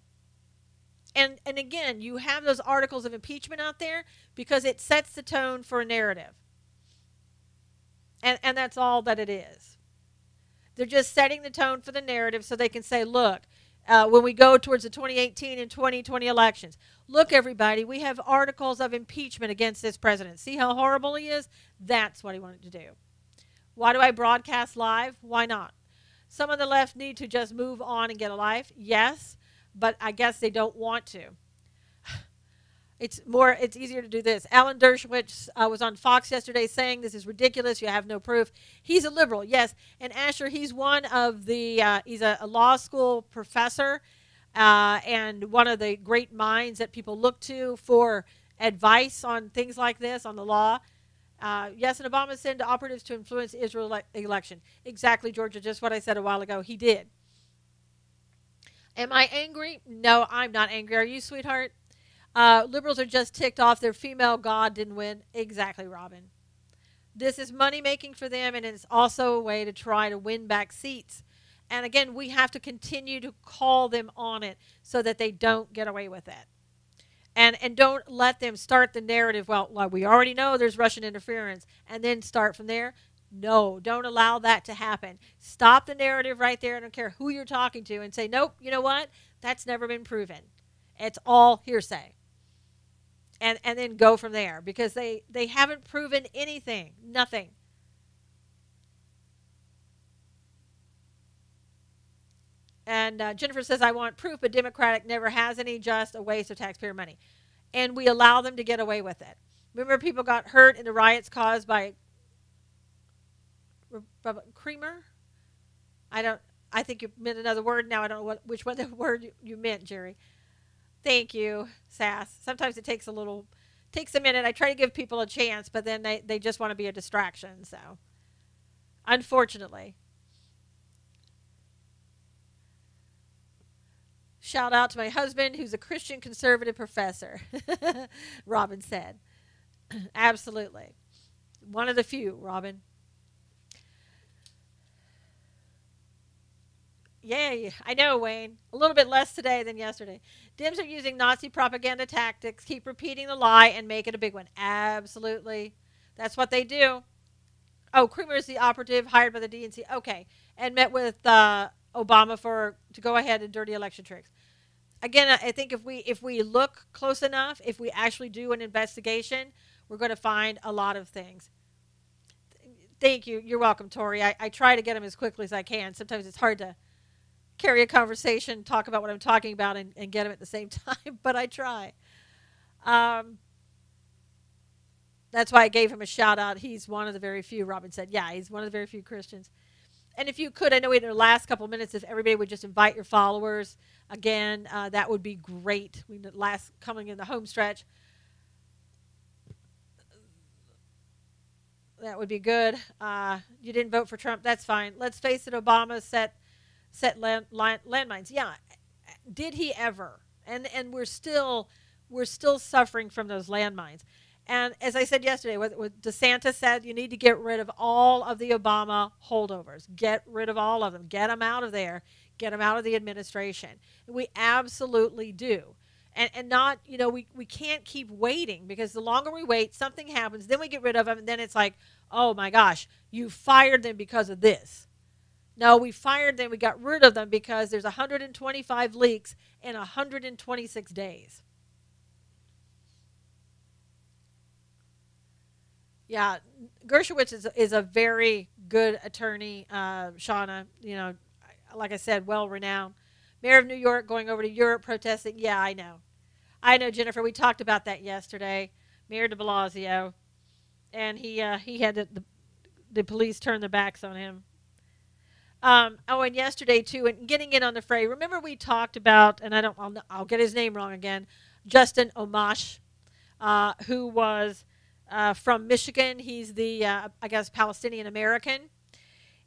And again, you have those articles of impeachment out there because it sets the tone for a narrative. And that's all that it is. They're just setting the tone for the narrative so they can say, look, when we go towards the 2018 and 2020 elections, look, everybody, we have articles of impeachment against this president. See how horrible he is? That's what he wanted to do. Why do I broadcast live? Why not? Some of the left need to just move on and get a life. Yes, but I guess they don't want to. It's easier to do this. Alan Dershowitz was on Fox yesterday saying this is ridiculous. You have no proof. He's a liberal, yes. And Asher, he's one of the, he's a law school professor and one of the great minds that people look to for advice on things like this, on the law. Yes, and Obama sent operatives to influence the Israel election. Exactly, Georgia, just what I said a while ago. He did. Am I angry? No, I'm not angry. Are you, sweetheart? Liberals are just ticked off their female god didn't win. Exactly, Robin. This is money making for them, and it's also a way to try to win back seats. And again, we have to continue to call them on it so that they don't get away with it. And don't let them start the narrative, well, we already know there's Russian interference, and then start from there. No, don't allow that to happen. Stop the narrative right there. I don't care who you're talking to, and say, nope, you know what? That's never been proven. It's all hearsay. And then go from there, because they haven't proven anything. Nothing. And Jennifer says, I want proof, but Democratic never has any, just a waste of taxpayer money. And we allow them to get away with it. Remember, people got hurt in the riots caused by Creamer? I think you meant another word. Now I don't know which one the word you meant, Jerry. Thank you, Sass. Sometimes it takes a minute. I try to give people a chance, but then they just want to be a distraction. So, unfortunately. Shout out to my husband, who's a Christian conservative professor, Robin said. Absolutely. One of the few, Robin. Yay. I know, Wayne. A little bit less today than yesterday. Dems are using Nazi propaganda tactics, keep repeating the lie, and make it a big one. Absolutely. That's what they do. Oh, Creamer is the operative hired by the DNC. Okay. And met with Obama to go ahead and dirty election tricks. Again, I think if we look close enough, if we actually do an investigation, we're going to find a lot of things. Thank you. You're welcome, Tori. I try to get them as quickly as I can. Sometimes it's hard to carry a conversation, talk about what I'm talking about, and get them at the same time, but I try. That's why I gave him a shout out. He's one of the very few, Robin said. Yeah, he's one of the very few Christians. And if you could, I know in the last couple of minutes, if everybody would just invite your followers, again, that would be great. Coming in the home stretch, that would be good. You didn't vote for Trump. That's fine. Let's face it, Obama set landmines. Yeah. Did he ever? And we're still suffering from those landmines. And as I said yesterday, what DeSantis said, you need to get rid of all of the Obama holdovers. Get rid of all of them. Get them out of there. Get them out of the administration. And we absolutely do. And not, we can't keep waiting, because the longer we wait, something happens. Then we get rid of them. And then it's like, oh my gosh, you fired them because of this. No, we fired them. We got rid of them because there's 125 leaks in 126 days. Yeah, Dershowitz is a very good attorney, Shauna. Like I said, well-renowned. Mayor of New York going over to Europe protesting. Yeah, I know. I know, Jennifer. We talked about that yesterday. Mayor de Blasio. And he had the police turn their backs on him. And yesterday, too, and getting in on the fray. Remember we talked about, and I'll get his name wrong again, Justin Amash, who was from Michigan. He's the, I guess, Palestinian American.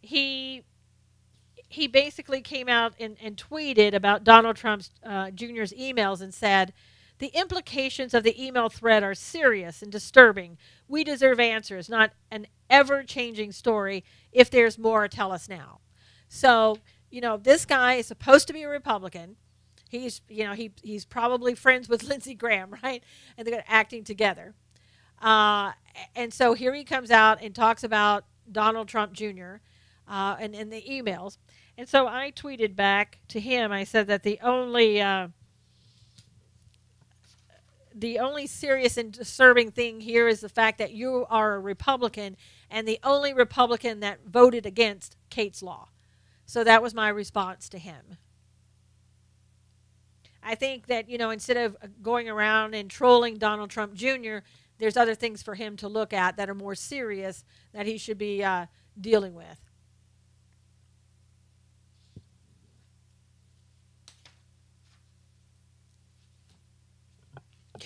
He basically came out and tweeted about Donald Trump Jr.'s emails and said, the implications of the email thread are serious and disturbing. We deserve answers, not an ever-changing story. If there's more, tell us now. So, this guy is supposed to be a Republican. He's probably friends with Lindsey Graham, right? And they're acting together. And so here he comes out and talks about Donald Trump Jr. And in the emails. And so I tweeted back to him. I said that the only serious and disturbing thing here is the fact that you are a Republican, and the only Republican that voted against Kate's law. So that was my response to him. I think that, instead of going around and trolling Donald Trump Jr., there's other things for him to look at that are more serious that he should be dealing with.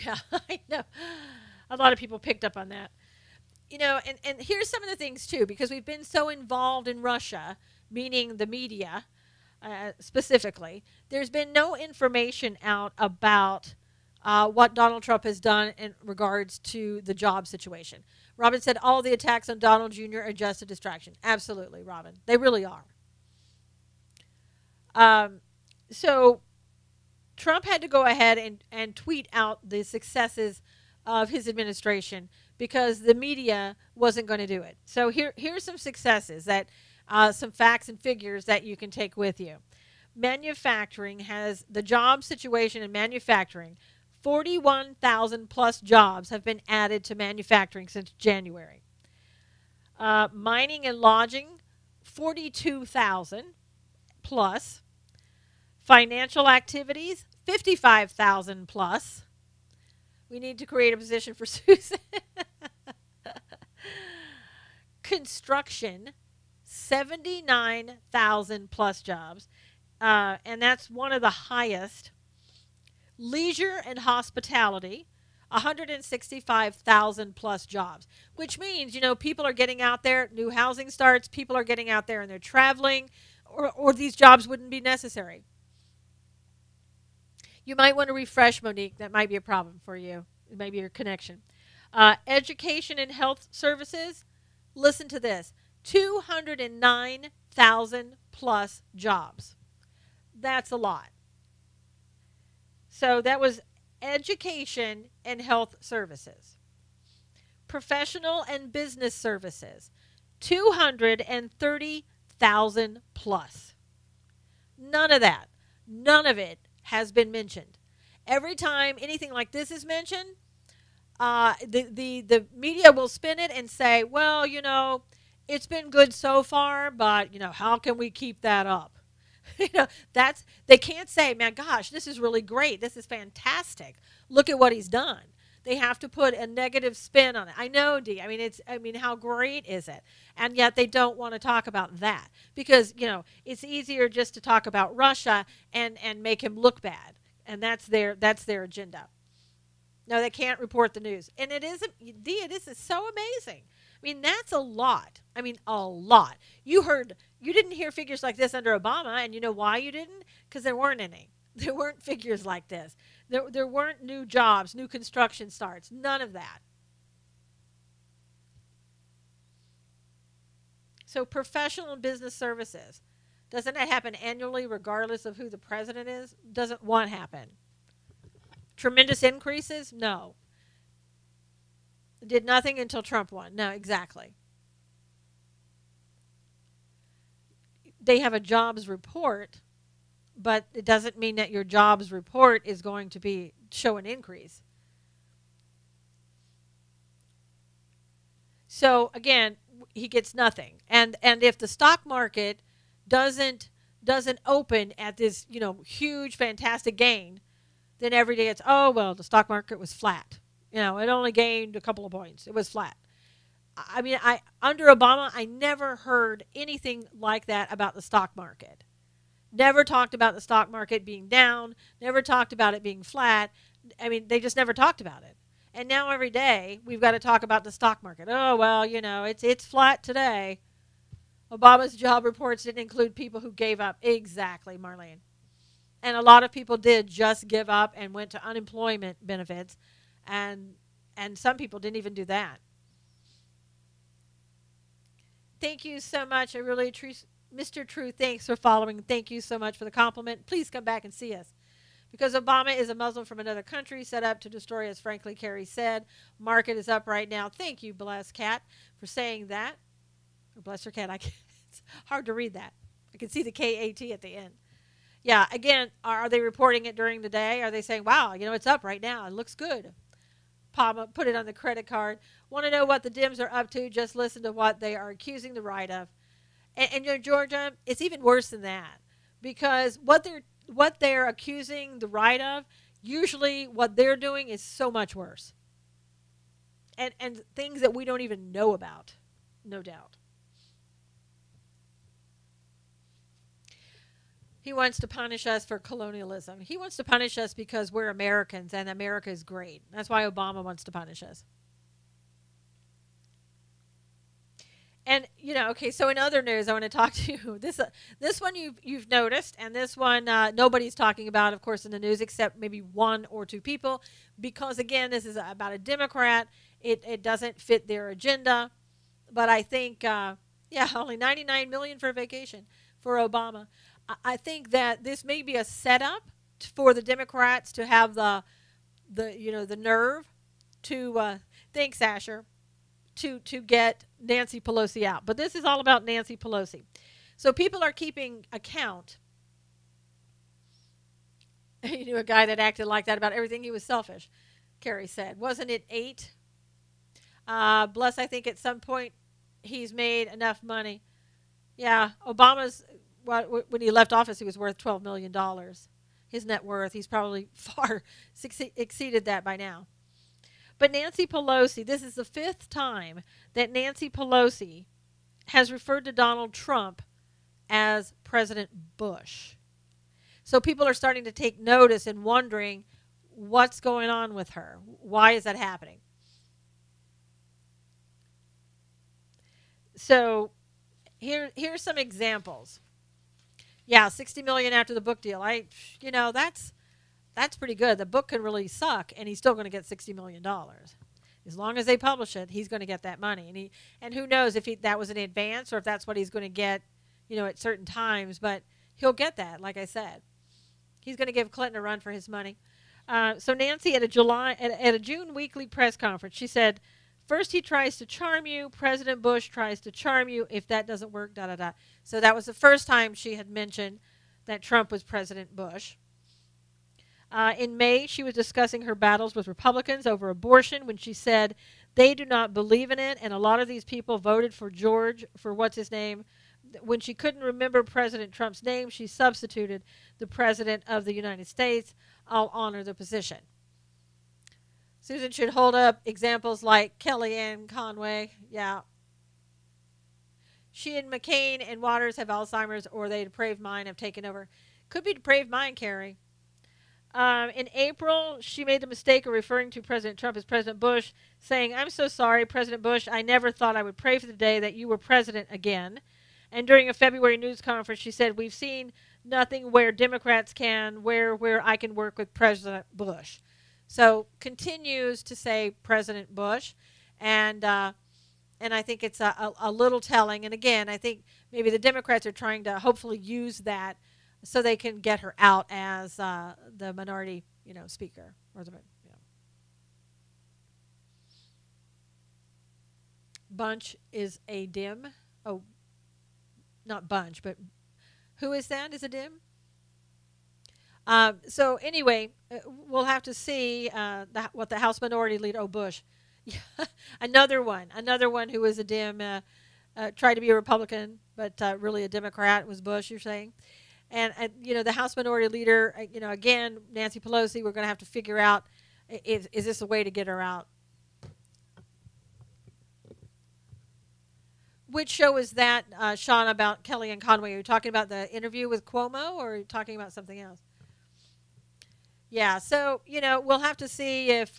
Yeah, I know. A lot of people picked up on that. and here's some of the things too, because we've been so involved in Russia, meaning the media specifically. There's been no information out about what Donald Trump has done in regards to the job situation. Robin said all the attacks on Donald Jr. are just a distraction. Absolutely, Robin. They really are. So Trump had to go ahead and tweet out the successes of his administration because the media wasn't going to do it. So here's some successes that some facts and figures that you can take with you. Manufacturing has the job situation in manufacturing. 41,000 plus jobs have been added to manufacturing since January. Mining and lodging, 42,000 plus. Financial activities, 55,000 plus. We need to create a position for Susan. Construction, 79,000 plus jobs. And that's one of the highest. Leisure and hospitality, 165,000 plus jobs, which means, people are getting out there, new housing starts, people are getting out there and they're traveling, or these jobs wouldn't be necessary. You might want to refresh, Monique. That might be a problem for you. It might be your connection. Education and health services, listen to this, 209,000 plus jobs. That's a lot. So that was education and health services. Professional and business services, 230,000 plus. None of that, none of it has been mentioned. Every time anything like this is mentioned, the media will spin it and say, well, it's been good so far, but, how can we keep that up? They can't say, man, gosh, this is really great. This is fantastic. Look at what he's done. They have to put a negative spin on it. I know, Dee. How great is it? And yet they don't want to talk about that because, it's easier just to talk about Russia and make him look bad. And that's their agenda. No, they can't report the news. And it isn't, Dee, this is so amazing. That's a lot. A lot. You didn't hear figures like this under Obama, and you know why you didn't? Because there weren't any. There weren't figures like this. There weren't new jobs, new construction starts, none of that. So professional and business services, doesn't that happen annually regardless of who the president is? Doesn't one happen? Tremendous increases? No. Did nothing until Trump won. No, exactly. They have a jobs report, but it doesn't mean that your jobs report is going to show an increase. So again, he gets nothing. And if the stock market doesn't open at this, huge fantastic gain, then every day it's, oh well, the stock market was flat. It only gained a couple of points. It was flat. Under Obama, I never heard anything like that about the stock market. Never talked about the stock market being down. Never talked about it being flat. They just never talked about it. And now every day we've got to talk about the stock market. Oh well, it's flat today. Obama's job reports didn't include people who gave up. Exactly, Marlene. And a lot of people did just give up and went to unemployment benefits. And some people didn't even do that. Thank you so much. I really, Mr. True, thanks for following. Thank you so much for the compliment. Please come back and see us. Because Obama is a Muslim from another country set up to destroy, as Frankly Carey said. Market is up right now. Thank you, Bless Cat, for saying that. Or bless her cat. It's hard to read that. I can see the K-A-T at the end. Yeah, again, are they reporting it during the day? Are they saying, wow, it's up right now. It looks good. Palma, put it on the credit card. Want to know what the Dems are up to? Just listen to what they are accusing the right of. And Georgia, it's even worse than that. Because what they're accusing the right of, usually what they're doing is so much worse. And things that we don't even know about, no doubt. He wants to punish us for colonialism. He wants to punish us because we're Americans and America is great. That's why Obama wants to punish us. And okay. So in other news, I want to talk to you. This one you've noticed, and this one nobody's talking about, of course, in the news except maybe one or two people, because again, this is about a Democrat. It doesn't fit their agenda, but I think yeah, only 99 million for a vacation for Obama. I think that this may be a setup for the Democrats to have the nerve to thanks Asher to get Nancy Pelosi out. But this is all about Nancy Pelosi. So people are keeping account. You knew a guy that acted like that about everything. He was selfish, Kerry said. Wasn't it 8? Bless, I think at some point he's made enough money. Yeah, Obama's, when he left office, he was worth $12 million. His net worth, he's probably far exceeded that by now. But Nancy Pelosi, this is the 5th time that Nancy Pelosi has referred to Donald Trump as President Bush. So people are starting to take notice and wondering what's going on with her. Why is that happening? So here's some examples. Yeah, 60 million after the book deal. That's pretty good. The book can really suck, and he's still going to get $60 million. As long as they publish it, he's going to get that money. And who knows if that was in advance or if that's what he's going to get, at certain times. But he'll get that, like I said. He's going to give Clinton a run for his money. So Nancy, at a June weekly press conference, she said, first he tries to charm you. President Bush tries to charm you. If that doesn't work, da-da-da. So that was the first time she had mentioned that Trump was President Bush. In May, she was discussing her battles with Republicans over abortion when she said they do not believe in it, and a lot of these people voted for George, for what's his name. When she couldn't remember President Trump's name, she substituted the President of the United States. I'll honor the position. Susan should hold up examples like Kellyanne Conway. Yeah. She and McCain and Waters have Alzheimer's, or they depraved mind have taken over. Could be depraved mind, Carrie. In April, she made the mistake of referring to President Trump as President Bush, saying, I'm so sorry, President Bush. I never thought I would pray for the day that you were president again. And during a February news conference, she said, we've seen nothing where Democrats can, where I can work with President Bush. So continues to say President Bush. And I think it's a little telling. And again, I think maybe the Democrats are trying to hopefully use that so they can get her out as the minority, speaker. Or the, Bunch is a dim. Oh, not Bunch, but who is that? Is a dim? So anyway, we'll have to see what the House Minority Leader, Bush, another one who was a dim, tried to be a Republican, but really a Democrat was Bush, you're saying. And the House Minority Leader, again, Nancy Pelosi, we're going to have to figure out, is this a way to get her out? Which show is that, Sean, about Kellyanne Conway? Are you talking about the interview with Cuomo, or are you talking about something else? Yeah, so, we'll have to see if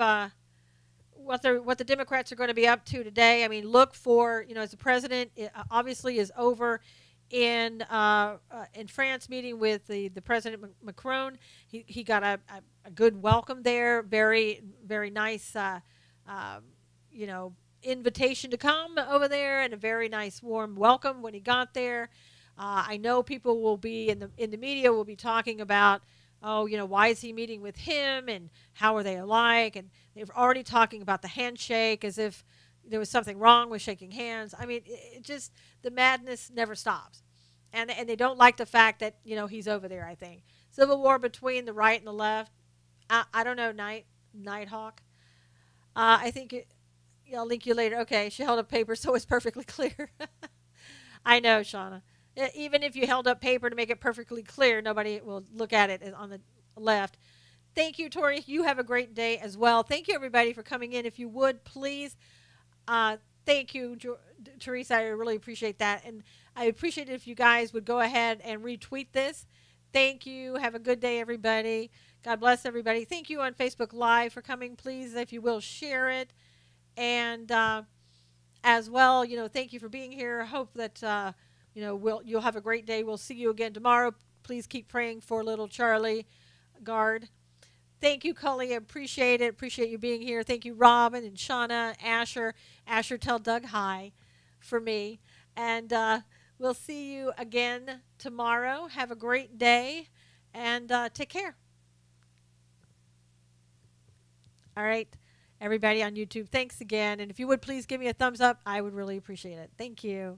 what the Democrats are going to be up to today. I mean, look for, as the president obviously is over in France meeting with the President Macron. He got a good welcome there, very, very nice, invitation to come over there, and a very nice warm welcome when he got there. I know people will be in the media will be talking about, why is he meeting with him and how are they alike? And they're already talking about the handshake as if there was something wrong with shaking hands. I mean, it just, the madness never stops. And they don't like the fact that, he's over there, I think. Civil war between the right and the left. I don't know, Nighthawk. I think I'll link you later. Okay, she held up paper so it's perfectly clear. I know, Shauna. Even if you held up paper to make it perfectly clear, nobody will look at it on the left. Thank you, Tori. You have a great day as well. Thank you, everybody, for coming in. If you would, please, thank you, Teresa. I really appreciate that. And I appreciate it if you guys would go ahead and retweet this. Thank you. Have a good day, everybody. God bless everybody. Thank you on Facebook Live for coming. Please, if you will, share it. And as well. Thank you for being here. I hope that you'll have a great day. We'll see you again tomorrow. Please keep praying for little Charlie Guard. Thank you, Cully. I appreciate it. Appreciate you being here. Thank you, Robin and Shauna, Asher. Asher, tell Doug hi for me. And we'll see you again tomorrow. Have a great day and take care. All right, everybody on YouTube, thanks again. And if you would please give me a thumbs up, I would really appreciate it. Thank you.